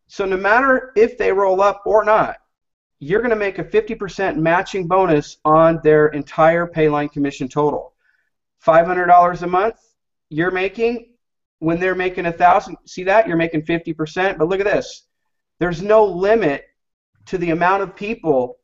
So no matter if they roll up or not, you're going to make a 50% matching bonus on their entire Payline commission total. $500 a month you're making, when they're making 1,000, see that? You're making 50%, but look at this. There's no limit to the amount of people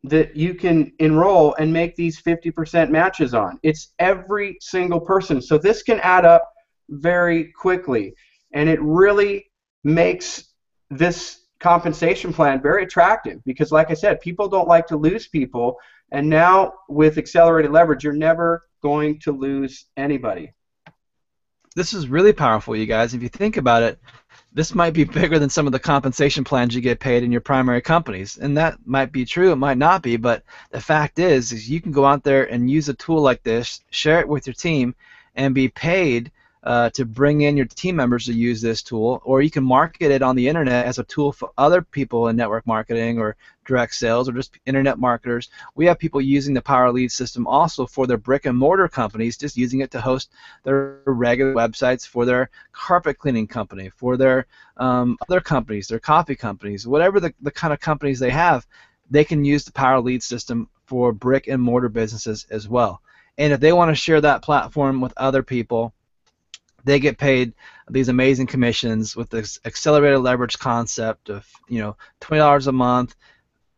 that you can enroll and make these 50% matches on. It's every single person. So this can add up very quickly, and it really makes this compensation plan very attractive because, like I said, people don't like to lose people, and now with accelerated leverage, you're never going to lose anybody. This is really powerful, you guys. If you think about it, this might be bigger than some of the compensation plans you get paid in your primary companies. And that might be true, it might not be, but the fact is you can go out there and use a tool like this, share it with your team, and be paid to bring in your team members to use this tool, or you can market it on the internet as a tool for other people in network marketing or direct sales or just internet marketers. We have people using the Power Lead system also for their brick and mortar companies, just using it to host their regular websites for their carpet cleaning company, for their other companies, their coffee companies, whatever the kind of companies they have, they can use the Power Lead system for brick and mortar businesses as well. And if they want to share that platform with other people, they get paid these amazing commissions with this accelerated leverage concept of $20 a month,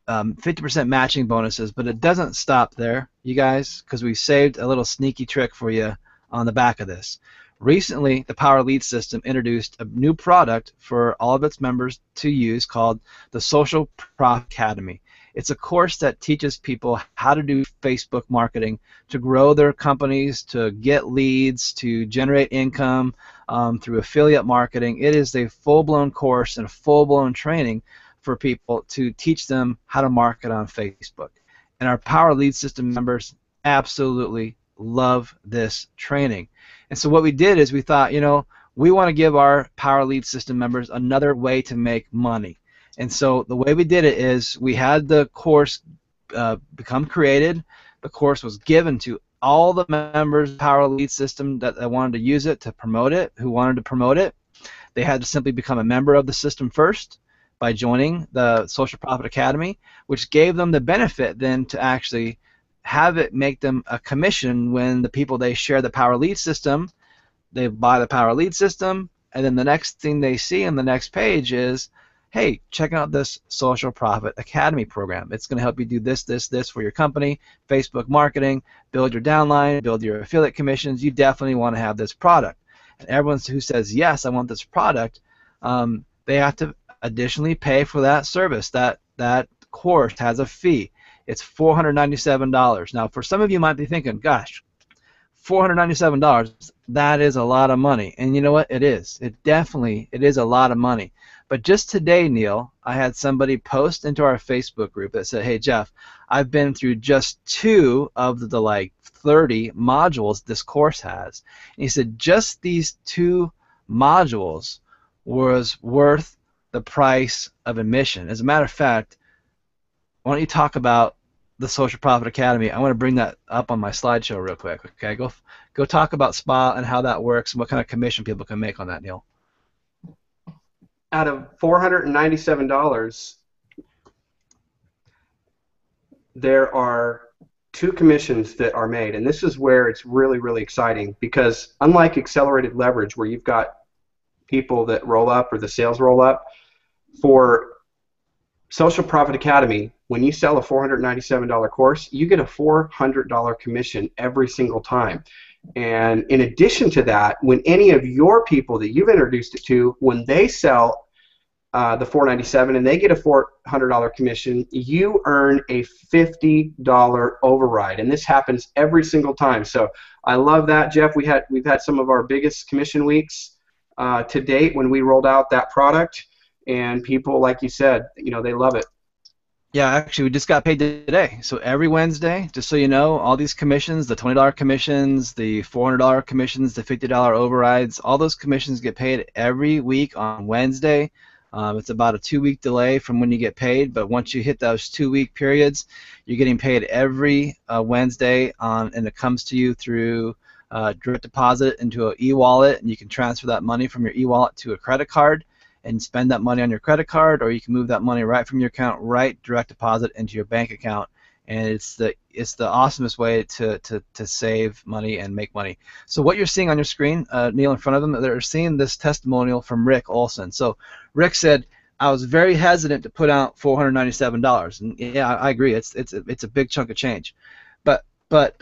50% matching bonuses. But it doesn't stop there, you guys, because we saved a little sneaky trick for you on the back of this. Recently, the Power Lead system introduced a new product for all of its members to use called the Social Profit Academy. It's a course that teaches people how to do Facebook marketing, to grow their companies, to get leads, to generate income through affiliate marketing. It is a full-blown course and a full-blown training for people to teach them how to market on Facebook. And our Power Lead System members absolutely love this training. And so what we did is we thought, we want to give our Power Lead System members another way to make money. And so the way we did it is we had the course become created. The course was given to all the members of Power Lead System that wanted to use it to promote it, who wanted to promote it. They had to simply become a member of the system first by joining the Social Profit Academy, which gave them the benefit then to actually have it make them a commission when the people they share the Power Lead System, they buy the Power Lead System, and then the next thing they see on the next page is, hey, check out this Social Profit Academy program. It's going to help you do this, this, this for your company, Facebook marketing, build your downline, build your affiliate commissions. You definitely want to have this product. And everyone who says, yes, I want this product, they have to additionally pay for that service. That course has a fee. It's $497. Now, for some of you might be thinking, gosh, $497, that is a lot of money. And you know what? It is. It is a lot of money. But just today, Neil, I had somebody post into our Facebook group that said, hey, Jeff, I've been through just 2 of the 30 modules this course has. And he said just these 2 modules was worth the price of admission. As a matter of fact, why don't you talk about the Social Profit Academy? I want to bring that up on my slideshow real quick. Okay, go talk about SPA and how that works and what kind of commission people can make on that, Neil. Out of $497, there are 2 commissions that are made, and this is where it's really, really exciting because unlike accelerated leverage where you've got people that roll up or the sales roll up, for Social Profit Academy, when you sell a $497 course, you get a $400 commission every single time. And in addition to that, when any of your people that you've introduced it to, when they sell the $497 and they get a $400 commission, you earn a $50 override, and this happens every single time. So I love that, Jeff. We've had some of our biggest commission weeks to date when we rolled out that product, and people, like you said, they love it. Yeah, actually, we just got paid today. So every Wednesday, just so you know, all these commissions, the $20 commissions, the $400 commissions, the $50 overrides, all those commissions get paid every week on Wednesday. It's about a 2-week delay from when you get paid, but once you hit those 2-week periods, you're getting paid every Wednesday and it comes to you through direct deposit it into an e-wallet, and you can transfer that money from your e-wallet to a credit card and spend that money on your credit card, or you can move that money right from your account, right direct deposit into your bank account. And it's the awesomest way to save money and make money. So what you're seeing on your screen, Neil, in front of them, they're seeing this testimonial from Rick Olson. So Rick said, I was very hesitant to put out $497, and yeah, I agree. It's a big chunk of change, but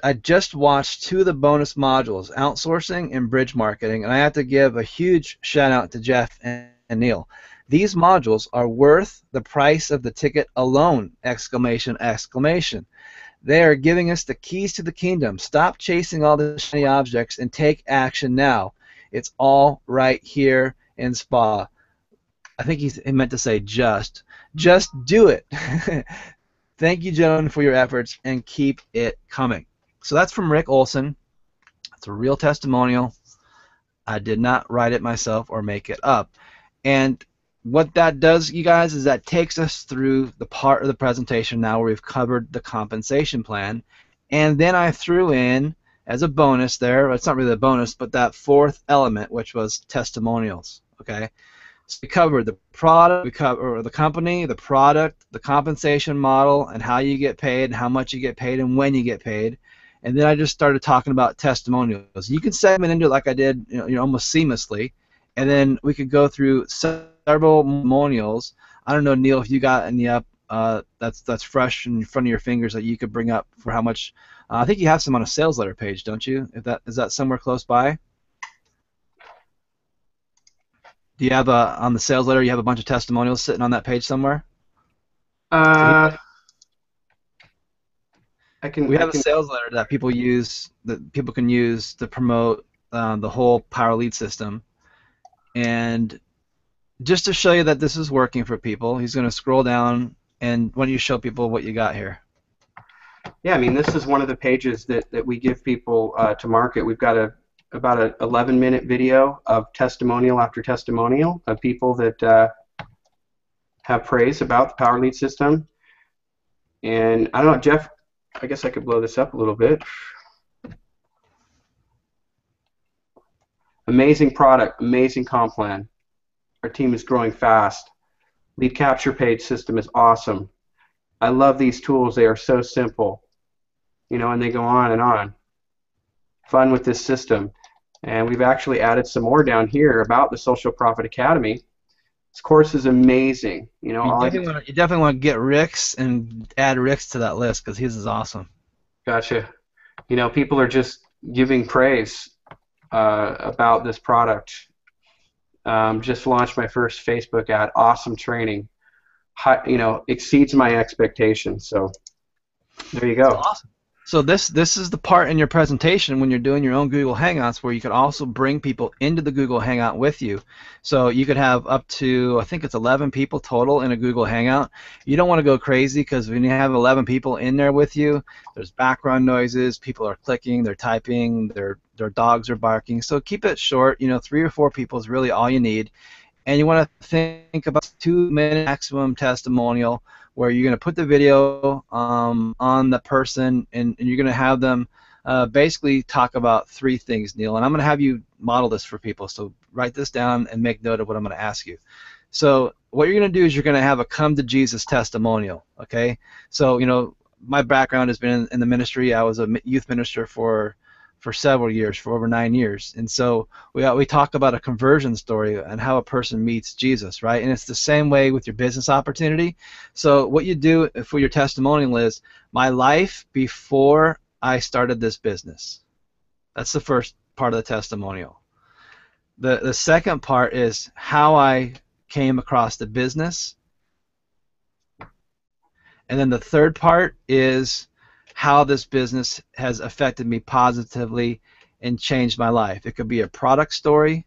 I just watched two of the bonus modules, outsourcing and bridge marketing, and I have to give a huge shout out to Jeff and Neil. These modules are worth the price of the ticket alone! Exclamation! Exclamation! They are giving us the keys to the kingdom. Stop chasing all the shiny objects and take action now. It's all right here in Spa. I think he meant to say just. Just do it. Thank you, gentlemen, for your efforts, and keep it coming. So that's from Rick Olson. It's a real testimonial. I did not write it myself or make it up. And what that does, you guys, is that takes us through the part of the presentation now where we've covered the compensation plan. And then I threw in, as a bonus there, it's not really a bonus, but that fourth element, which was testimonials. Okay? So we covered the product, we covered the company, the product, the compensation model, and how you get paid, and how much you get paid, and when you get paid. And then I just started talking about testimonials. You can segment into it like I did, almost seamlessly, and then we could go through several testimonials. I don't know, Neil, if you got any up that's fresh in front of your fingers that you could bring up for how much. I think you have some on a sales letter page, don't you? Is that somewhere close by? Do you have on the sales letter? You have a bunch of testimonials sitting on that page somewhere. I We have a sales letter that people use, that people can use to promote the whole Power Lead system. And just to show you that this is working for people, he's going to scroll down, and why don't you show people what you got here? Yeah, I mean, this is one of the pages that we give people to market. We've got about an 11-minute video of testimonial after testimonial of people that have praise about the Power Lead system. And I don't know, Jeff, I guess I could blow this up a little bit. Amazing product, amazing comp plan. Our team is growing fast. Lead capture page system is awesome. I love these tools. They are so simple, and they go on and on. Fun with this system. And we've actually added some more down here about the Social Profit Academy. This course is amazing. You definitely want to get Rick's and add Rick's to that list because his is awesome. Gotcha. People are just giving praise about this product. Just launched my first Facebook ad. Awesome training. Exceeds my expectations. So there you go. That's awesome. So this is the part in your presentation when you're doing your own Google Hangouts where you could also bring people into the Google Hangout with you. So you could have up to, I think it's 11 people total in a Google Hangout. You don't want to go crazy because when you have 11 people in there with you, there's background noises, people are clicking, they're typing, their dogs are barking. So keep it short. 3 or 4 people is really all you need. And you want to think about 2-minute maximum testimonial where you're going to put the video on the person and you're going to have them basically talk about 3 things, Neil. And I'm going to have you model this for people. So write this down and make note of what I'm going to ask you. So what you're going to do is you're going to have a come to Jesus testimonial, okay? So, my background has been in the ministry. I was a youth minister for several years, for over 9 years. And so we talk about a conversion story and how a person meets Jesus, right? And it's the same way with your business opportunity. So what you do for your testimonial is, my life before I started this business. That's the first part of the testimonial. The second part is how I came across the business. And then the third part is how this business has affected me positively and changed my life. It could be a product story.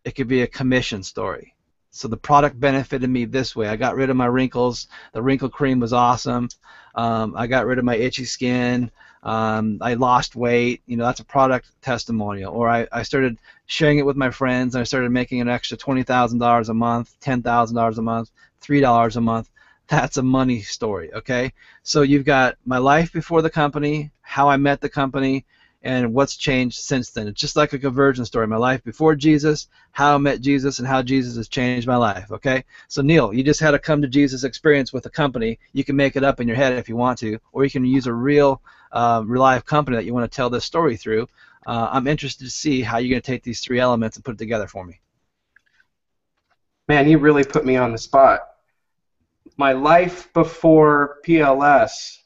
It could be a commission story. So the product benefited me this way. I got rid of my wrinkles. The wrinkle cream was awesome. I got rid of my itchy skin. I lost weight. That's a product testimonial. Or I started sharing it with my friends, and I started making an extra $20,000 a month, $10,000 a month, $3 a month. That's a money story, okay? So you've got my life before the company, how I met the company, and what's changed since then. It's just like a conversion story. My life before Jesus, how I met Jesus, and how Jesus has changed my life. Okay? So Neil, you just had a come to Jesus experience with a company. You can make it up in your head if you want to, or you can use a real live company that you want to tell this story through. I'm interested to see how you're going to take these three elements and put it together for me. Man, you really put me on the spot. My life before PLS,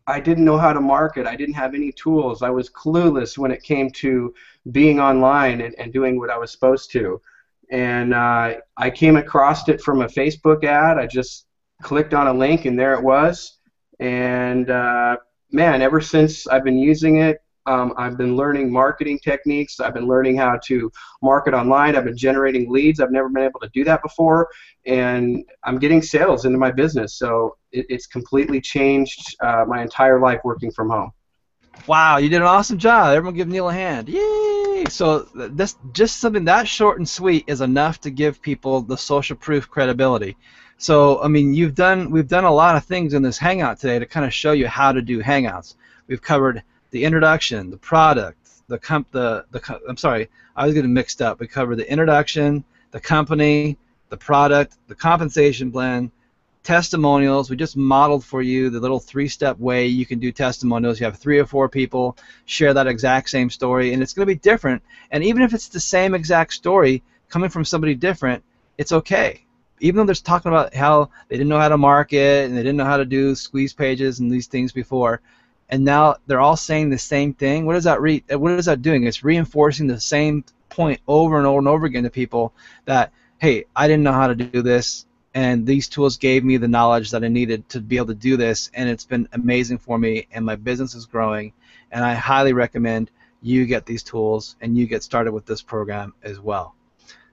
I didn't know how to market. I didn't have any tools. I was clueless when it came to being online and doing what I was supposed to. And I came across it from a Facebook ad. I just clicked on a link, and there it was. And man, ever since I've been using it, I've been learning marketing techniques. I've been learning how to market online. I've been generating leads. I've never been able to do that before, and I'm getting sales into my business. So it's completely changed my entire life working from home. Wow, you did an awesome job. Everyone give Neil a hand. Yay! So this just something that short and sweet is enough to give people the social proof credibility. So I mean, we've done a lot of things in this hangout today to kind of show you how to do hangouts. We've covered the introduction, the product, I'm sorry, I was getting mixed up. We covered the introduction, the company, the product, the compensation plan, testimonials. We just modeled for you the little three-step way you can do testimonials. You have 3 or 4 people share that exact same story, and it's going to be different. And even if it's the same exact story coming from somebody different, it's okay. Even though they're talking about how they didn't know how to market and they didn't know how to do squeeze pages and these things before, and now they're all saying the same thing. What is that doing? It's reinforcing the same point over and over and over again to people that, hey, I didn't know how to do this, and these tools gave me the knowledge that I needed to be able to do this, and it's been amazing for me, and my business is growing, and I highly recommend you get these tools and you get started with this program as well.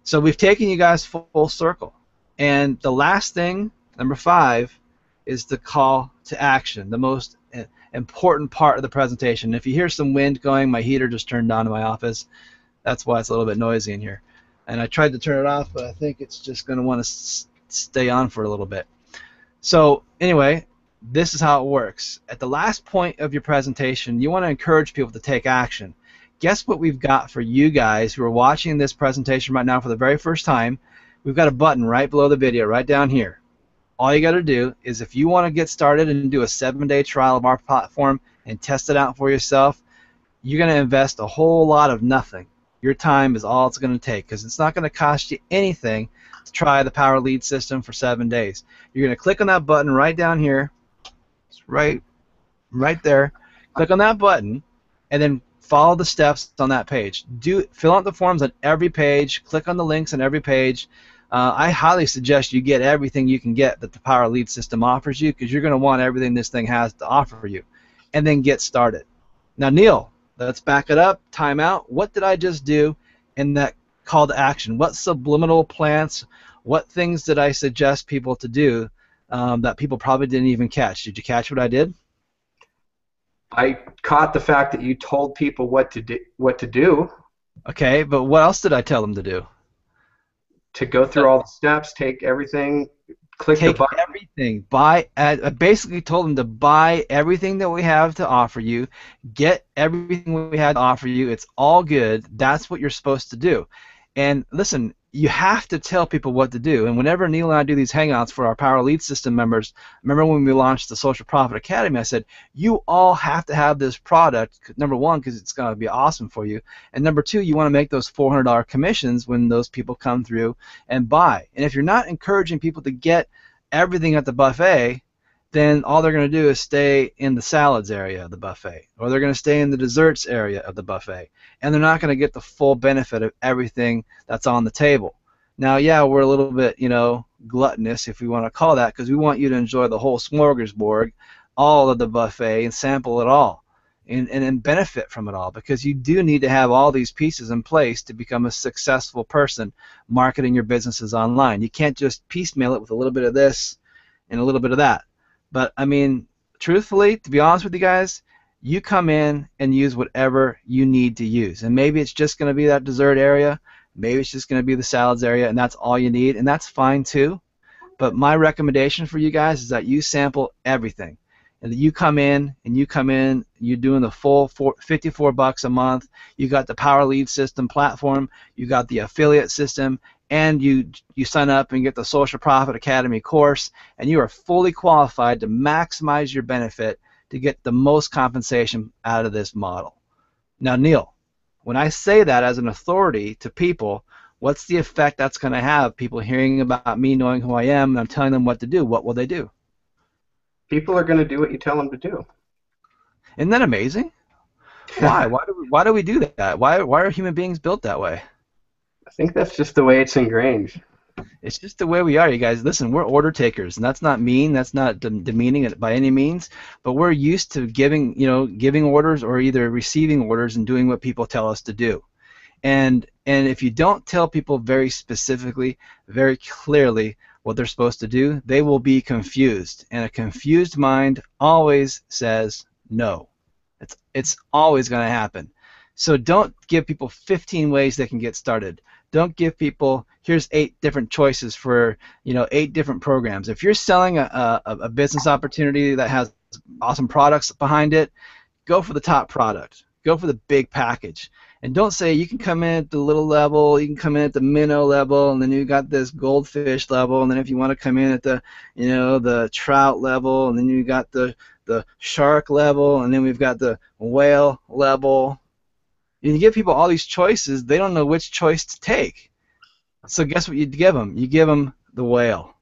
So we've taken you guys full circle, and the last thing, number 5, is the call to action, the most important part of the presentation. If you hear some wind going, my heater just turned on in my office. That's why it's a little bit noisy in here. And I tried to turn it off, but I think it's just going to want to stay on for a little bit. So anyway, this is how it works. At the last point of your presentation, you want to encourage people to take action. Guess what we've got for you guys who are watching this presentation right now for the very first time? We've got a button right below the video, right down here. All you got to do is, if you want to get started and do a 7-day trial of our platform and test it out for yourself, you're going to invest a whole lot of nothing. Your time is all it's going to take, because it's not going to cost you anything to try the Power Lead system for 7 days. You're going to click on that button right down here. It's right there. Click on that button, and then follow the steps on that page. Fill out the forms on every page. Click on the links on every page. I highly suggest you get everything you can get that the Power Lead system offers you, because you're going to want everything this thing has to offer you, and then get started. Now, Neil, let's back it up. Time out. What did I just do in that call to action? What subliminal plants, what things did I suggest people to do that people probably didn't even catch? Did you catch what I did? I caught the fact that you told people what to do. Okay, but what else did I tell them to do? To go through all the steps, take everything, click the button. Everything. I basically told them to buy everything that we have to offer you. Get everything we had to offer you. It's all good. That's what you're supposed to do. And listen, you have to tell people what to do. And whenever Neil and I do these hangouts for our Power Lead System members, remember when we launched the Social Profit Academy, I said, you all have to have this product, number 1, because it's going to be awesome for you, and number 2, you want to make those $400 commissions when those people come through and buy. And if you're not encouraging people to get everything at the buffet, then all they're going to do is stay in the salads area of the buffet, or they're going to stay in the desserts area of the buffet, and they're not going to get the full benefit of everything that's on the table. Now, yeah, we're a little bit, gluttonous, if we want to call that, because we want you to enjoy the whole smorgasbord, all of the buffet, and sample it all, and benefit from it all, because you do need to have all these pieces in place to become a successful person marketing your businesses online. You can't just piecemeal it with a little bit of this and a little bit of that. But, I mean, truthfully, to be honest with you guys, you come in and use whatever you need to use. And maybe it's just going to be that dessert area. Maybe it's just going to be the salads area, and that's all you need, and that's fine too. But my recommendation for you guys is that you sample everything. and you come in and you're doing the full 54 bucks a month. You got the Power Lead System platform, you got the affiliate system, and you sign up and get the Social Profit Academy course, and you are fully qualified to maximize your benefit to get the most compensation out of this model. Now, Neil, when I say that as an authority to people, what's the effect that's going to have? People hearing about me, knowing who I am, and I'm telling them what to do. What will they do? People are going to do what you tell them to do. Isn't that amazing? Why? Why do we do that? Why are human beings built that way? I think that's just the way it's ingrained. It's just the way we are, you guys. Listen, we're order takers, and that's not mean. That's not demeaning it by any means. But we're used to giving orders or either receiving orders and doing what people tell us to do. And if you don't tell people very specifically, very clearly what they're supposed to do, they will be confused. And a confused mind always says no. It's always going to happen. So don't give people 15 ways they can get started. Don't give people, here's 8 different choices for 8 different programs. If you're selling a business opportunity that has awesome products behind it, go for the top product. Go for the big package. And don't say you can come in at the little level, you can come in at the minnow level, and then you got this goldfish level, and then if you want to come in at the the trout level, and then you got the shark level, and then we've got the whale level. You give people all these choices, they don't know which choice to take. So guess what you give them? You give them the whale.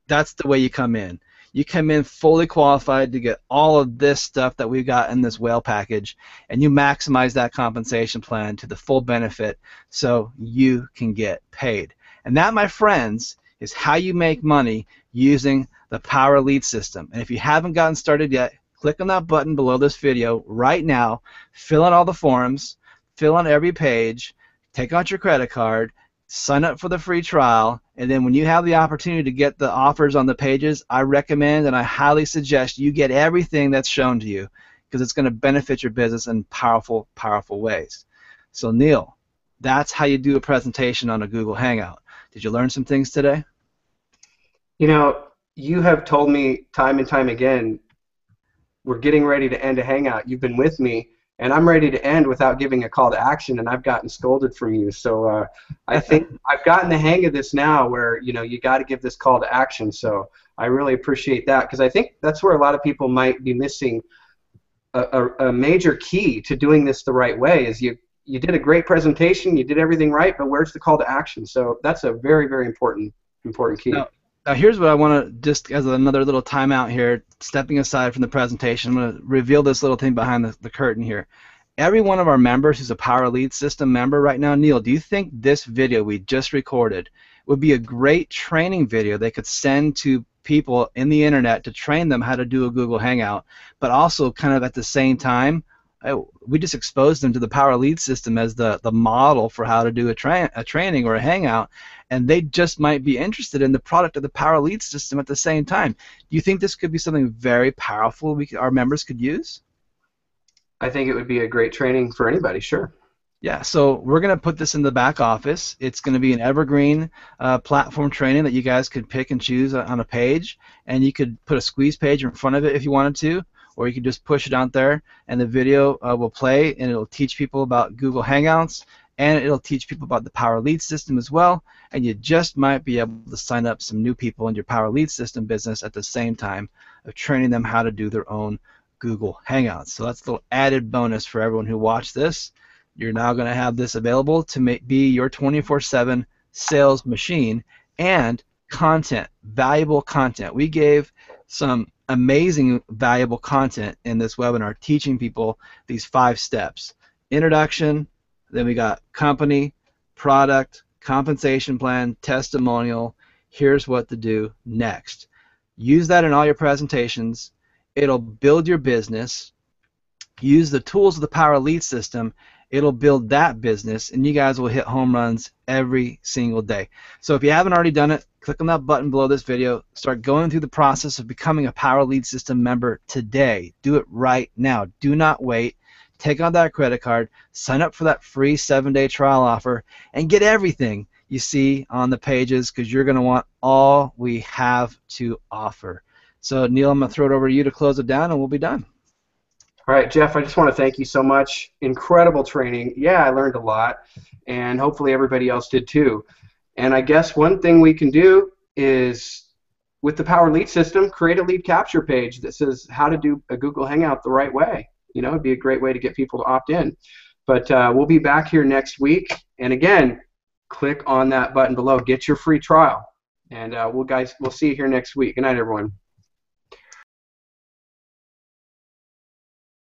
That's the way you come in. You come in fully qualified to get all of this stuff that we've got in this whale package, and you maximize that compensation plan to the full benefit so you can get paid. And that, my friends, is how you make money using the Power Lead System. And if you haven't gotten started yet, click on that button below this video right now, fill in all the forms, fill on every page, take out your credit card, sign up for the free trial, and then when you have the opportunity to get the offers on the pages, I recommend and I highly suggest you get everything that's shown to you, because it's going to benefit your business in powerful, powerful ways. So Neil, that's how you do a presentation on a Google Hangout. Did you learn some things today? You have told me time and time again, we're getting ready to end a Hangout. You've been with me, and I'm ready to end without giving a call to action, and I've gotten scolded from you. So I think I've gotten the hang of this now where, you got to give this call to action. So I really appreciate that, because I think that's where a lot of people might be missing a major key to doing this the right way is you did a great presentation, you did everything right, but where's the call to action? So that's a very, very important key. Now here's what I want to, just as another little timeout here, stepping aside from the presentation, I'm going to reveal this little thing behind the curtain here. Every one of our members who's a Power Lead System member right now, Neil, do you think this video we just recorded would be a great training video they could send to people in the internet to train them how to do a Google Hangout, but also kind of at the same time, we just exposed them to the Power Lead System as the model for how to do a training or a Hangout, and they just might be interested in the product of the Power Lead System at the same time. Do you think this could be something very powerful our members could use? I think it would be a great training for anybody, sure. Yeah, so we're going to put this in the back office. It's going to be an evergreen platform training that you guys could pick and choose on a page, and you could put a squeeze page in front of it if you wanted to, or you could just push it out there, and the video will play, and it'll teach people about Google Hangouts, and it'll teach people about the Power Lead System as well, and you just might be able to sign up some new people in your Power Lead System business at the same time of training them how to do their own Google Hangouts. So that's a little added bonus for everyone who watched this. You're now going to have this available to be your 24/7 sales machine, and content, valuable content. We gave some amazing valuable content in this webinar teaching people these 5 steps. Introduction, then we got company, product, compensation plan, testimonial, here's what to do next. Use that in all your presentations. It'll build your business. Use the tools of the Power Lead System. It'll build that business, and you guys will hit home runs every single day. So if you haven't already done it, click on that button below this video. Start going through the process of becoming a Power Lead System member today. Do it right now. Do not wait. Take out that credit card, sign up for that free 7-day trial offer, and get everything you see on the pages, because you're going to want all we have to offer. So Neil, I'm gonna throw it over to you to close it down, and we'll be done. All right, Jeff, I just want to thank you so much. Incredible training. Yeah, I learned a lot, and hopefully everybody else did too. And I guess one thing we can do is, with the Power Lead system, create a lead capture page that says how to do a Google Hangout the right way. You know, it'd be a great way to get people to opt in. But we'll be back here next week. And again, click on that button below. Get your free trial. And we'll see you here next week. Good night, everyone.